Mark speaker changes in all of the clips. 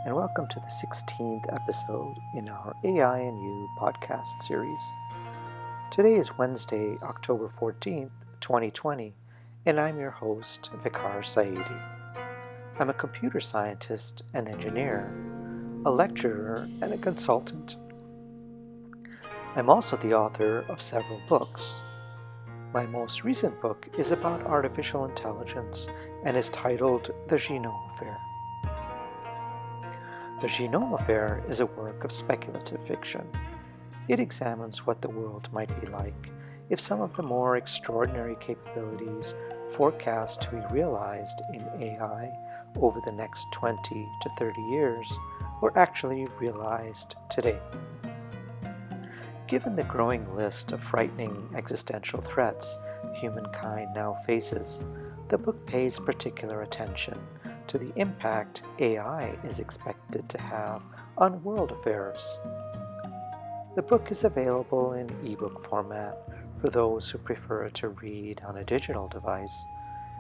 Speaker 1: and welcome to the 16th episode in our AI and You podcast series. Today is Wednesday, October 14th, 2020, and I'm your host, Vikar Saidi. I'm a computer scientist and engineer, a lecturer, and a consultant. I'm also the author of several books. My most recent book is about artificial intelligence and is titled The Genome Affair. The Genome Affair is a work of speculative fiction. It examines what the world might be like if some of the more extraordinary capabilities forecast to be realized in AI over the next 20 to 30 years were actually realized today. Given the growing list of frightening existential threats humankind now faces, the book pays particular attention to the impact AI is expected to have on world affairs. The book is available in ebook format for those who prefer to read on a digital device,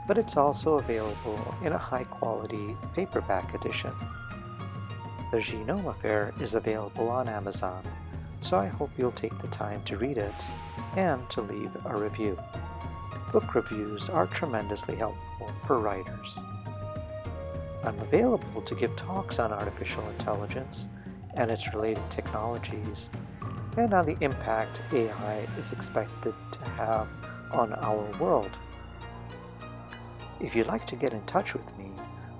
Speaker 1: but it's also available in a high-quality paperback edition. The Genome Affair is available on Amazon, so I hope you'll take the time to read it and to leave a review. Book reviews are tremendously helpful for writers. I'm available to give talks on artificial intelligence and its related technologies, and on the impact AI is expected to have on our world. If you'd like to get in touch with me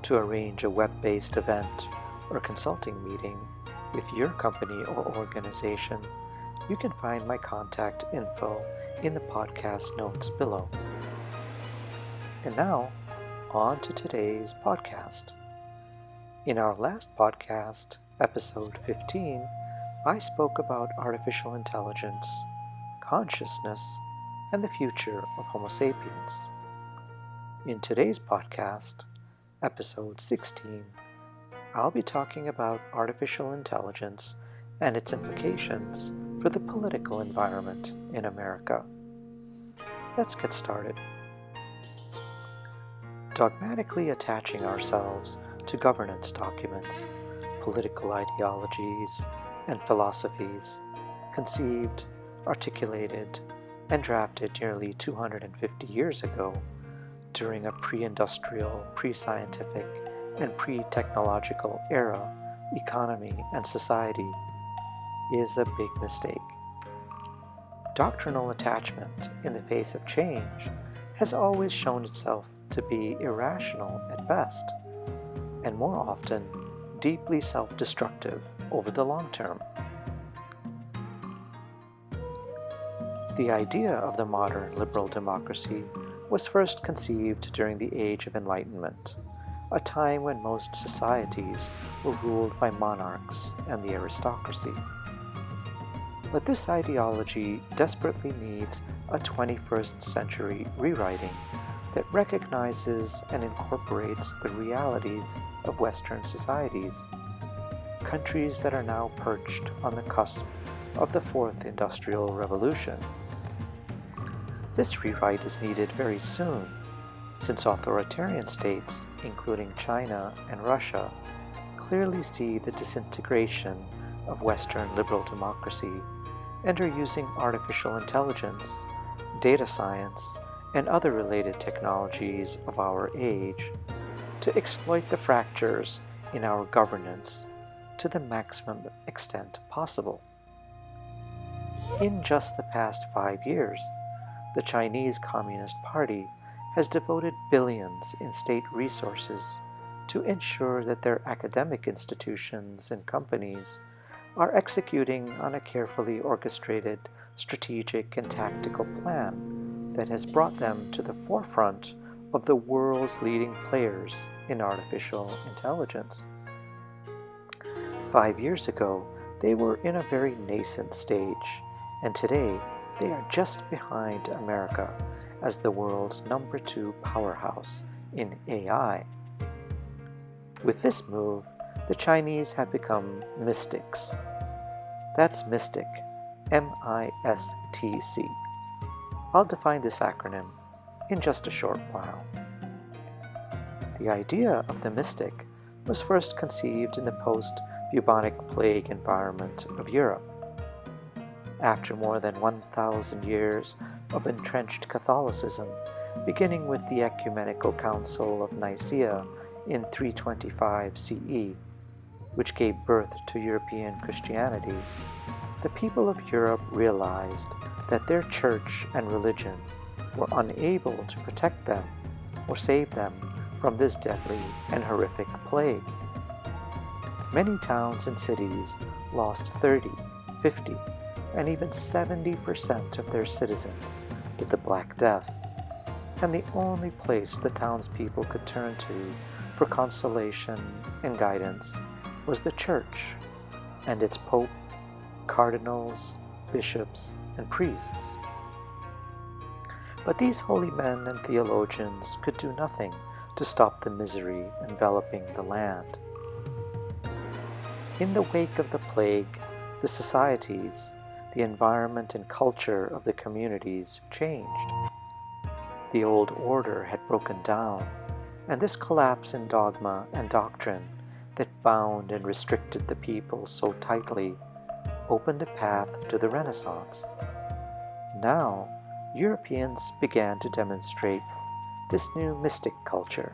Speaker 1: to arrange a web-based event or consulting meeting with your company or organization, you can find my contact info in the podcast notes below. And now, on to today's podcast. In our last podcast, episode 15, I spoke about artificial intelligence, consciousness, and the future of Homo sapiens. In today's podcast, episode 16, I'll be talking about artificial intelligence and its implications for the political environment in America. Let's get started. Dogmatically attaching ourselves to governance documents, political ideologies, and philosophies conceived, articulated, and drafted nearly 250 years ago during a pre-industrial, pre-scientific, and pre-technological era, economy, and society is a big mistake. Doctrinal attachment in the face of change has always shown itself to be irrational at best, and more often deeply self-destructive over the long term. The idea of the modern liberal democracy was first conceived during the Age of Enlightenment, a time when most societies were ruled by monarchs and the aristocracy. But this ideology desperately needs a 21st century rewriting that recognizes and incorporates the realities of Western societies, countries that are now perched on the cusp of the Fourth Industrial Revolution. This rewrite is needed very soon, since authoritarian states, including China and Russia, clearly see the disintegration of Western liberal democracy and are using artificial intelligence, data science, and other related technologies of our age to exploit the fractures in our governance to the maximum extent possible. In just the past 5 years, the Chinese Communist Party has devoted billions in state resources to ensure that their academic institutions and companies are executing on a carefully orchestrated strategic and tactical plan that has brought them to the forefront of the world's leading players in artificial intelligence. 5 years ago, they were in a very nascent stage, and today they are just behind America as the world's number 2 powerhouse in AI. With this move, the Chinese have become mystics. That's mystic, M-I-S-T-C. I'll define this acronym in just a short while. The idea of the mystic was first conceived in the post-bubonic plague environment of Europe. After more than 1,000 years of entrenched Catholicism, beginning with the Ecumenical Council of Nicaea in 325 CE, which gave birth to European Christianity, the people of Europe realized that their church and religion were unable to protect them or save them from this deadly and horrific plague. Many towns and cities lost 30, 50, and even 70% of their citizens to the Black Death, and the only place the townspeople could turn to for consolation and guidance was the church and its pope, cardinals, bishops, and priests. But these holy men and theologians could do nothing to stop the misery enveloping the land. In the wake of the plague, the societies, the environment and culture of the communities changed. The old order had broken down, and this collapse in dogma and doctrine that bound and restricted the people so tightly opened a path to the Renaissance. Now, Europeans began to demonstrate this new mystic culture.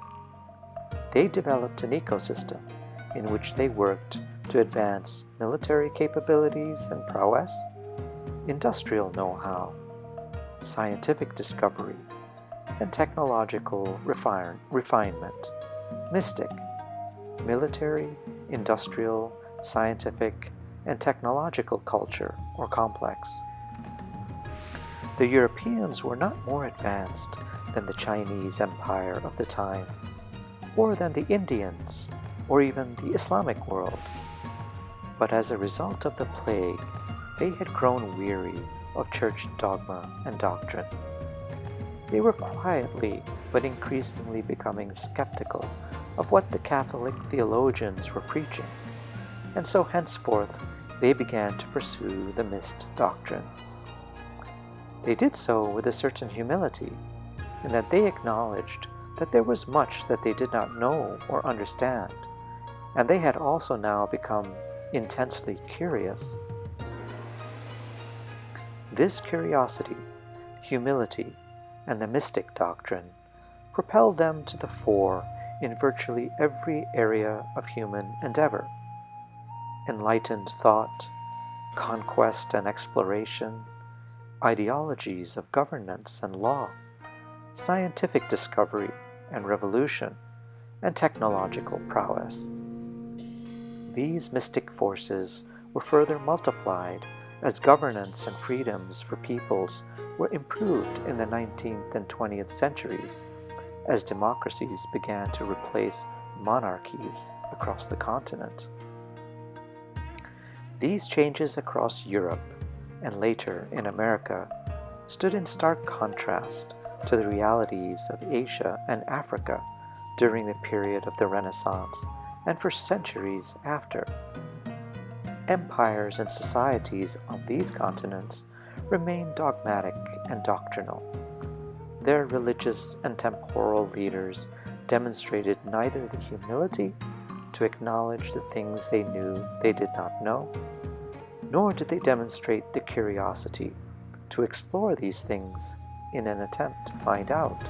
Speaker 1: They developed an ecosystem in which they worked to advance military capabilities and prowess, industrial know-how, scientific discovery, and technological refinement. Mystic, military, industrial, scientific, and technological culture or complex. The Europeans were not more advanced than the Chinese Empire of the time, or than the Indians, or even the Islamic world. But as a result of the plague, they had grown weary of church dogma and doctrine. They were quietly but increasingly becoming skeptical of what the Catholic theologians were preaching, and so henceforth they began to pursue the mist doctrine. They did so with a certain humility, in that they acknowledged that there was much that they did not know or understand, and they had also now become intensely curious. This curiosity, humility, and the mystic doctrine propelled them to the fore in virtually every area of human endeavor. Enlightened thought, conquest and exploration, ideologies of governance and law, scientific discovery and revolution, and technological prowess. These mystic forces were further multiplied as governance and freedoms for peoples were improved in the 19th and 20th centuries, as democracies began to replace monarchies across the continent. These changes across Europe, and later in America, stood in stark contrast to the realities of Asia and Africa during the period of the Renaissance and for centuries after. Empires and societies on these continents remained dogmatic and doctrinal. Their religious and temporal leaders demonstrated neither the humility to acknowledge the things they knew they did not know, nor did they demonstrate the curiosity to explore these things in an attempt to find out.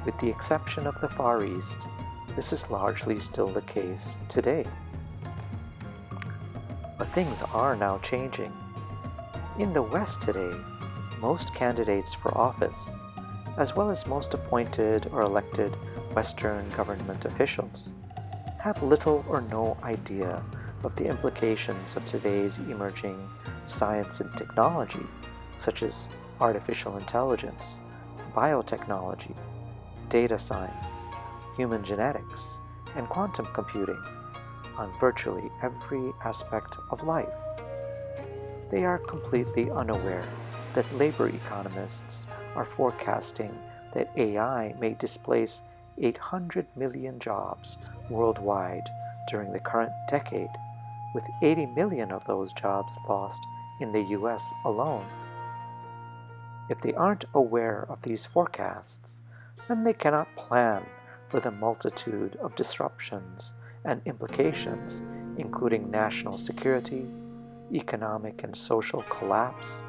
Speaker 1: With the exception of the Far East, this is largely still the case today. But things are now changing. In the West today, most candidates for office, as well as most appointed or elected Western government officials, have little or no idea of the implications of today's emerging science and technology, such as artificial intelligence, biotechnology, data science, human genetics, and quantum computing on virtually every aspect of life. They are completely unaware that labor economists are forecasting that AI may displace 800 million jobs worldwide during the current decade, with 80 million of those jobs lost in the US alone. If they aren't aware of these forecasts, then they cannot plan for the multitude of disruptions and implications, including national security, economic and social collapse,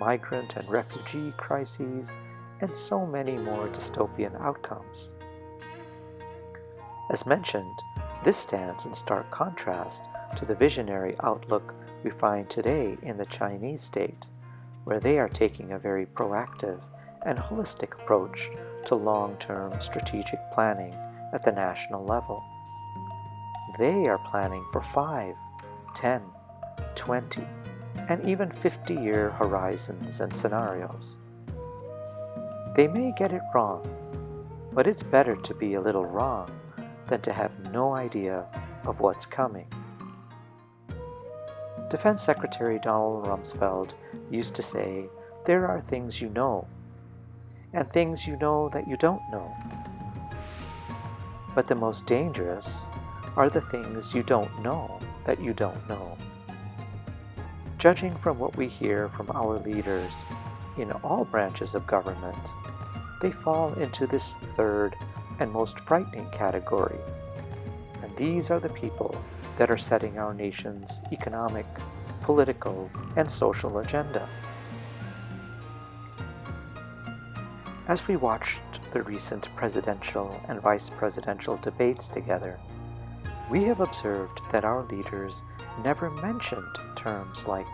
Speaker 1: migrant and refugee crises, and so many more dystopian outcomes. As mentioned, this stands in stark contrast to the visionary outlook we find today in the Chinese state, where they are taking a very proactive and holistic approach to long-term strategic planning at the national level. They are planning for 5, 10, 20, and even 50-year horizons and scenarios. They may get it wrong, but it's better to be a little wrong than to have no idea of what's coming. Defense Secretary Donald Rumsfeld used to say, "There are things you know, and things you know that you don't know. But the most dangerous are the things you don't know that you don't know." Judging from what we hear from our leaders in all branches of government, they fall into this third and most frightening category. And these are the people that are setting our nation's economic, political, and social agenda. As we watched the recent presidential and vice presidential debates together, we have observed that our leaders never mentioned terms like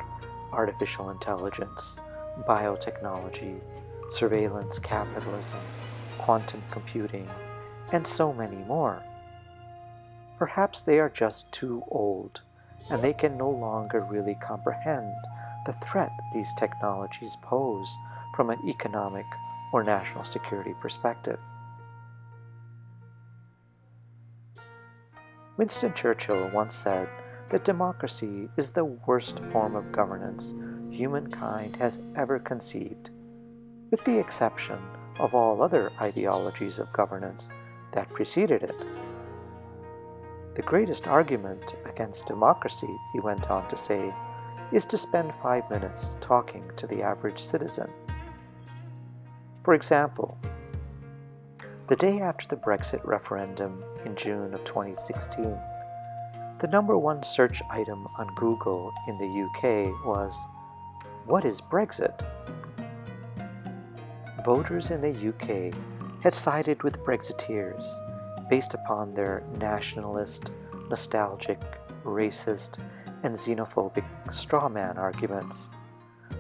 Speaker 1: artificial intelligence, biotechnology, surveillance capitalism, quantum computing, and so many more. Perhaps they are just too old, and they can no longer really comprehend the threat these technologies pose from an economic or national security perspective. Winston Churchill once said that democracy is the worst form of governance humankind has ever conceived, with the exception of all other ideologies of governance that preceded it. The greatest argument against democracy, he went on to say, is to spend 5 minutes talking to the average citizen. For example, the day after the Brexit referendum in June of 2016, the number one search item on Google in the UK was, "What is Brexit?" Voters in the UK had sided with Brexiteers based upon their nationalist, nostalgic, racist, and xenophobic strawman arguments,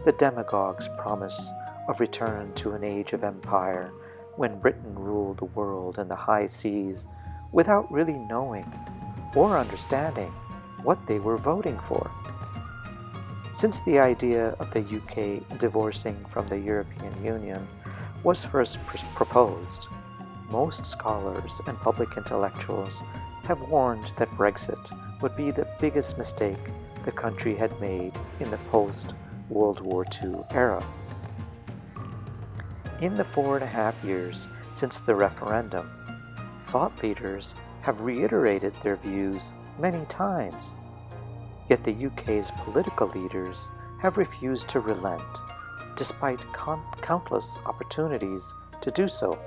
Speaker 1: the demagogues' promise of return to an age of empire when Britain ruled the world and the high seas without really knowing or understanding what they were voting for. Since the idea of the UK divorcing from the European Union was first proposed, most scholars and public intellectuals have warned that Brexit would be the biggest mistake the country had made in the post-World War II era. In the 4.5 years since the referendum, thought leaders have reiterated their views many times, yet the UK's political leaders have refused to relent, despite countless opportunities to do so.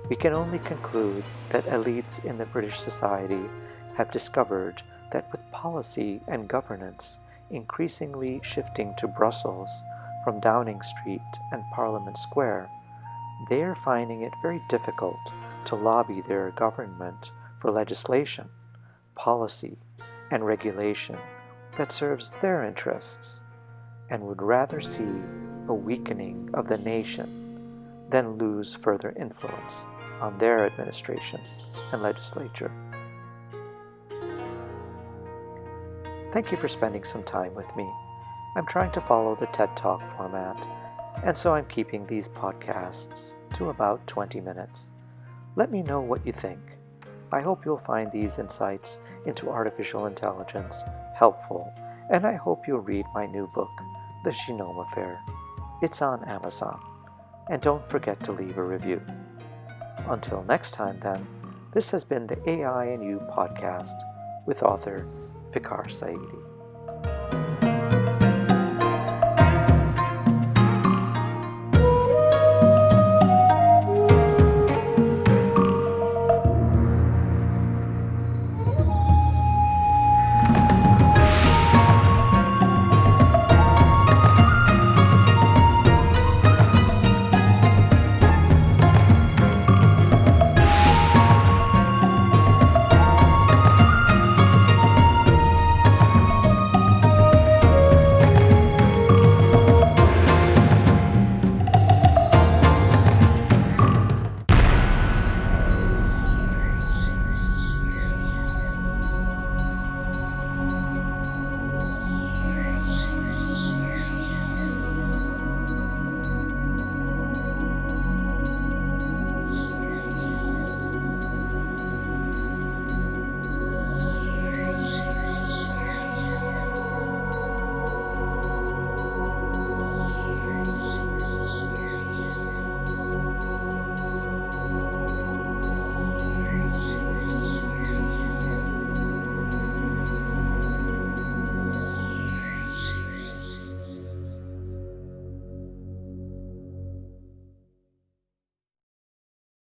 Speaker 1: We can only conclude that elites in the British society have discovered that with policy and governance increasingly shifting to Brussels from Downing Street and Parliament Square, they are finding it very difficult to lobby their government for legislation, policy, and regulation that serves their interests, and would rather see a weakening of the nation than lose further influence on their administration and legislature. Thank you for spending some time with me. I'm trying to follow the TED Talk format, and so I'm keeping these podcasts to about 20 minutes. Let me know what you think. I hope you'll find these insights into artificial intelligence helpful, and I hope you'll read my new book, The Genome Affair. It's on Amazon. And don't forget to leave a review. Until next time then, this has been the AI and You podcast with author Fikar Saidi.